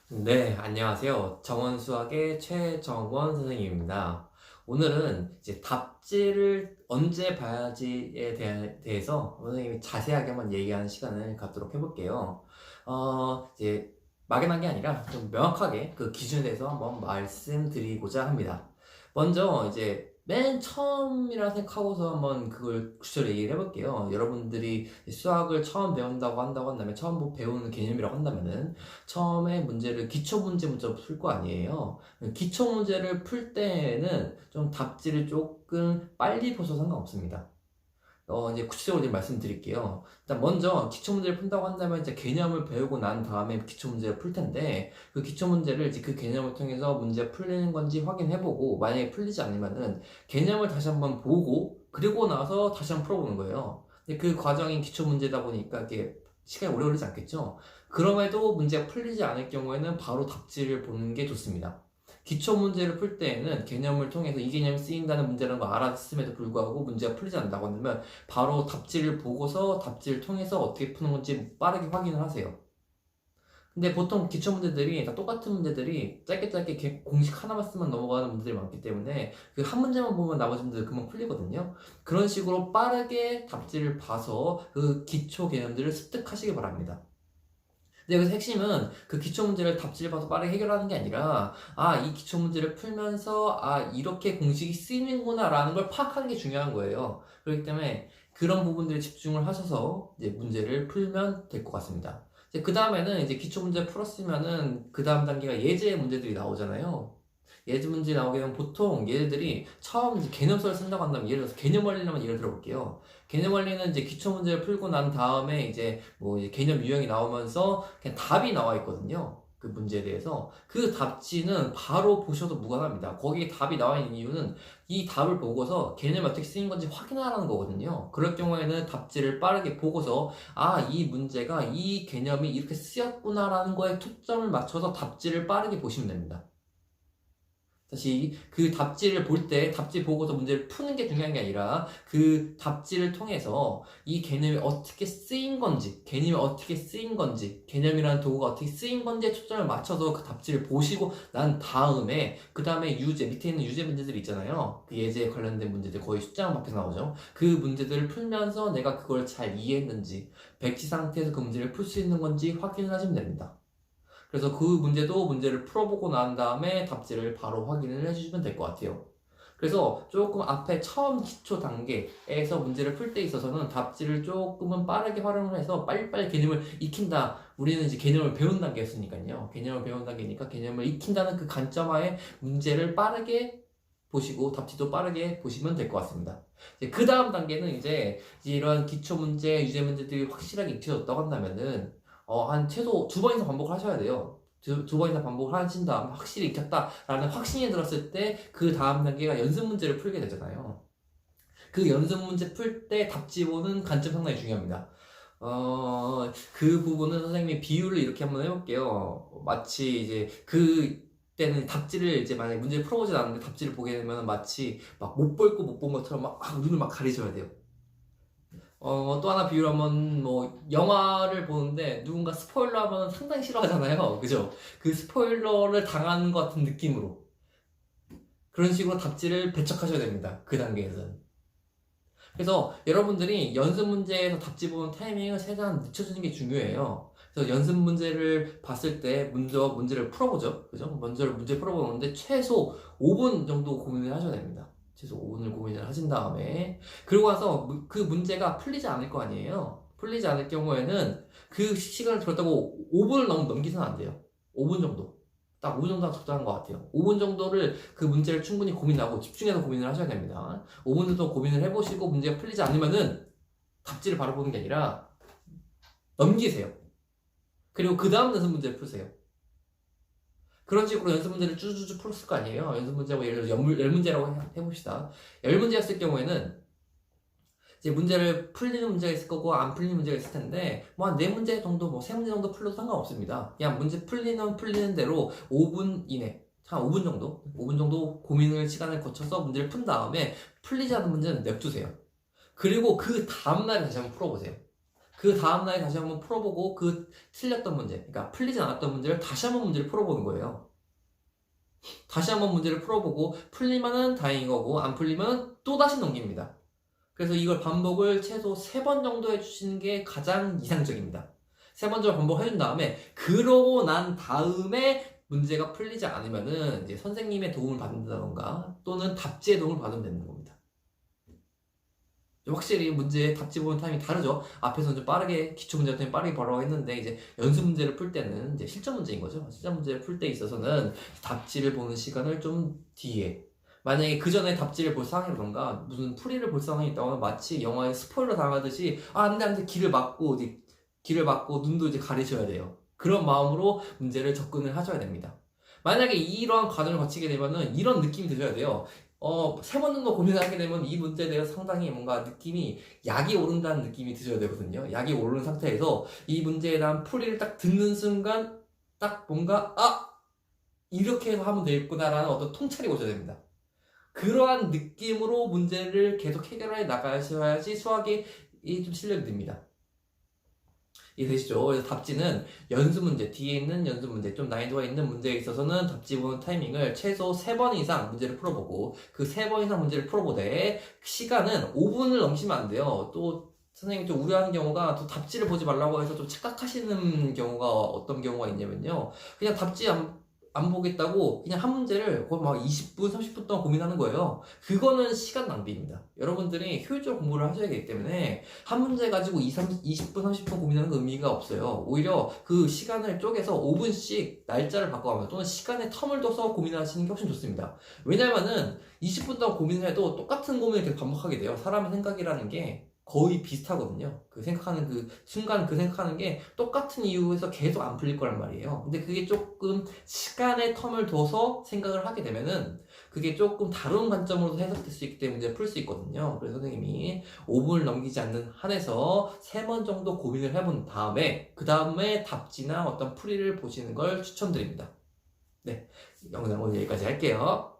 네, 안녕하세요. 정원수학의 최정원 선생님입니다. 오늘은 이제 답지를 언제 봐야지에 대해서 선생님이 자세하게 한번 얘기하는 시간을 갖도록 해볼게요. 이제 막연한 게 아니라 좀 명확하게 그 기준에 대해서 한번 말씀드리고자 합니다. 먼저 이제 맨 처음이라 생각하고서 한번 그걸 구체적으로 얘기를 해볼게요. 여러분들이 수학을 처음 배운다고 한다면 처음 배우는 개념이라고 한다면은 처음에 문제를 기초 문제부터 풀 거 아니에요. 기초 문제를 풀 때에는 좀 답지를 조금 빨리 보셔도 상관없습니다. 이제 구체적으로 말씀드릴게요. 일단 먼저 기초 문제를 푼다고 한다면 이제 개념을 배우고 난 다음에 기초 문제를 풀 텐데 그 기초 문제를 이제 그 개념을 통해서 문제 풀리는 건지 확인해보고 만약에 풀리지 않으면은 개념을 다시 한번 보고 그리고 나서 다시 한번 풀어보는 거예요. 근데 그 과정이 기초 문제다 보니까 이게 시간이 오래 걸리지 않겠죠? 그럼에도 문제가 풀리지 않을 경우에는 바로 답지를 보는 게 좋습니다. 기초 문제를 풀 때에는 개념을 통해서 이 개념이 쓰인다는 문제라는 걸 알았음에도 불구하고 문제가 풀리지 않는다고 하면 바로 답지를 보고서 답지를 통해서 어떻게 푸는 건지 빠르게 확인을 하세요. 근데 보통 기초 문제들이 다 똑같은 문제들이 짧게 공식 하나만 쓰면 넘어가는 문제들이 많기 때문에 그 한 문제만 보면 나머지 문제들 금방 풀리거든요. 그런 식으로 빠르게 답지를 봐서 그 기초 개념들을 습득하시기 바랍니다. 근데 여기서 핵심은 그 기초 문제를 답지를 봐서 빠르게 해결하는 게 아니라 이 기초 문제를 풀면서 이렇게 공식이 쓰이는구나 라는 걸 파악하는 게 중요한 거예요. 그렇기 때문에 그런 부분들에 집중을 하셔서 이제 문제를 풀면 될 것 같습니다. 이제 그 다음에는 이제 기초 문제 풀었으면은 그 다음 단계가 예제 문제들이 나오잖아요. 예제 문제 나오게 되면 보통 얘들이 처음 이제 개념서를 쓴다고 한다면 예를 들어서 개념 원리를 한번 예를 들어볼게요. 개념 원리는 이제 기초 문제를 풀고 난 다음에 이제 뭐 이제 개념 유형이 나오면서 그냥 답이 나와 있거든요. 그 문제에 대해서 그 답지는 바로 보셔도 무관합니다. 거기에 답이 나와 있는 이유는 이 답을 보고서 개념이 어떻게 쓰인 건지 확인하라는 거거든요. 그럴 경우에는 답지를 빠르게 보고서 이 문제가 이 개념이 이렇게 쓰였구나라는 거에 초점을 맞춰서 답지를 빠르게 보시면 됩니다. 다시 그 답지를 볼 때 답지 보고서 문제를 푸는 게 중요한 게 아니라 그 답지를 통해서 이 개념이 어떻게 쓰인 건지 개념이라는 도구가 어떻게 쓰인 건지에 초점을 맞춰서 그 답지를 보시고 난 다음에 그 다음에 유제 밑에 있는 유제 문제들 있잖아요. 그 예제에 관련된 문제들 거의 숫자만 밖에서 나오죠. 그 문제들을 풀면서 내가 그걸 잘 이해했는지 백지 상태에서 그 문제를 풀 수 있는 건지 확인을 하시면 됩니다. 그래서 그 문제도 문제를 풀어보고 난 다음에 답지를 바로 확인을 해주시면 될 것 같아요. 그래서 조금 앞에 처음 기초 단계에서 문제를 풀 때 있어서는 답지를 조금은 빠르게 활용을 해서 빨리빨리 개념을 익힌다. 우리는 이제 개념을 배운 단계였으니까요. 개념을 배운 단계니까 개념을 익힌다는 그 관점하에 문제를 빠르게 보시고 답지도 빠르게 보시면 될 것 같습니다. 그 다음 단계는 이제 이런 기초 문제, 유제 문제들이 확실하게 익혀졌다고 한다면은 한 최소 2번 이상 반복을 하셔야 돼요. 두 번 이상 반복을 하신 다음에 확실히 익혔다라는 확신이 들었을 때 그 다음 단계가 연습 문제를 풀게 되잖아요. 그 연습 문제 풀 때 답지 보는 관점 상당히 중요합니다. 그 부분은 선생님이 비유를 이렇게 한번 해볼게요. 마치 이제 때는 답지를 이제 만약에 문제를 풀어보진 않는데 답지를 보게 되면 마치 막 못 볼 거 못 본 것처럼 눈을 막 가리셔야 돼요. 또 하나 비유를 하면, 영화를 보는데 누군가 스포일러 하면 상당히 싫어하잖아요. 그죠? 그 스포일러를 당하는 것 같은 느낌으로. 그런 식으로 답지를 배척하셔야 됩니다. 그 단계에서는. 그래서 여러분들이 연습 문제에서 답지 보는 타이밍을 최대한 늦춰주는 게 중요해요. 그래서 연습 문제를 봤을 때 먼저 문제를 풀어보죠. 그죠? 먼저 문제 풀어보는데 최소 5분 정도 고민을 하셔야 됩니다. 최소 5분을 고민을 하신 다음에 그리고 와서 그 문제가 풀리지 않을 거 아니에요. 풀리지 않을 경우에는 그 시간을 들었다고 5분을 너무 넘기서는 안 돼요. 5분 정도. 딱 5분 정도가 적당한 것 같아요. 5분 정도를 그 문제를 충분히 고민하고 집중해서 고민을 하셔야 됩니다. 5분 정도 고민을 해보시고 문제가 풀리지 않으면은 답지를 바로 보는 게 아니라 넘기세요. 그리고 그 다음 연습 문제를 푸세요. 그런 식으로 연습 문제를 쭈쭈쭈 풀었을 거 아니에요. 연습 문제하고 예를 들어서 열 문제라고 해봅시다. 열 문제였을 경우에는 이제 문제를 풀리는 문제가 있을 거고 안 풀리는 문제가 있을 텐데 뭐 한 4문제 정도 뭐 3문제 정도 풀려도 상관없습니다. 그냥 문제 풀리는 대로 5분 이내 한 5분 정도 고민을 시간을 거쳐서 문제를 푼 다음에 풀리지 않은 문제는 냅두세요. 그리고 그 다음날에 다시 한번 풀어보세요. 그 다음날에 다시 한번 풀어보고 그 틀렸던 문제, 그러니까 풀리지 않았던 문제를 다시 한번 문제를 풀어보는 거예요. 다시 한번 문제를 풀어보고 풀리면은 다행인 거고 안 풀리면 또 다시 넘깁니다. 그래서 이걸 반복을 최소 3번 정도 해주시는 게 가장 이상적입니다. 3번 정도 반복해준 다음에 그러고 난 다음에 문제가 풀리지 않으면은 이제 선생님의 도움을 받는다던가 또는 답지의 도움을 받으면 되는 겁니다. 확실히 문제 답지 보는 타임이 다르죠. 앞에서는 좀 빠르게 기초 문제 같은 게 빠르게 바로 했는데 이제 연습 문제를 풀 때는 이제 실전 문제인 거죠. 실전 문제를 풀 때 있어서는 답지를 보는 시간을 좀 뒤에, 만약에 그 전에 답지를 볼 상황이라던가 무슨 풀이를 볼 상황이 있다고 하면 마치 영화에 스포일러 당하듯이 안돼 길을 막고 이제 길을 막고 눈도 이제 가리셔야 돼요. 그런 마음으로 문제를 접근을 하셔야 됩니다. 만약에 이러한 과정을 거치게 되면은 이런 느낌이 드셔야 돼요. 3번 정도 고민을 하게 되면 이 문제에 대해서 상당히 뭔가 느낌이 약이 오른다는 느낌이 드셔야 되거든요. 약이 오른 상태에서 이 문제에 대한 풀이를 딱 듣는 순간 딱 뭔가 이렇게 해서 하면 되겠구나라는 어떤 통찰이 오셔야 됩니다. 그러한 느낌으로 문제를 계속 해결해 나가셔야지 수학이 좀 실력이 듭니다. 이해되시죠? 그래서 답지는 연습 문제, 뒤에 있는 연습 문제, 좀 난이도가 있는 문제에 있어서는 답지 보는 타이밍을 최소 3번 이상 문제를 풀어보고 그 3번 이상 문제를 풀어보되 시간은 5분을 넘기면 안 돼요. 또 선생님이 좀 우려하는 경우가 또 답지를 보지 말라고 해서 좀 착각하시는 경우가 어떤 경우가 있냐면요. 그냥 답지 안 보겠다고 그냥 한 문제를 거의 막 20분, 30분 동안 고민하는 거예요. 그거는 시간 낭비입니다. 여러분들이 효율적으로 공부를 하셔야 되기 때문에 한 문제 가지고 20분, 30분 고민하는 건 의미가 없어요. 오히려 그 시간을 쪼개서 5분씩 날짜를 바꿔가면서 또는 시간의 텀을 둬서 고민하시는 게 훨씬 좋습니다. 왜냐면은 20분 동안 고민을 해도 똑같은 고민을 계속 반복하게 돼요. 사람의 생각이라는 게 거의 비슷하거든요. 그 생각하는 그 순간 그 생각하는 게 똑같은 이유에서 계속 안 풀릴 거란 말이에요. 근데 그게 조금 시간의 텀을 둬서 생각을 하게 되면은 그게 조금 다른 관점으로 해석될 수 있기 때문에 풀 수 있거든요. 그래서 선생님이 5분을 넘기지 않는 한에서 3번 정도 고민을 해본 다음에 그 다음에 답지나 어떤 풀이를 보시는 걸 추천드립니다. 네, 영상 오늘 여기까지 할게요.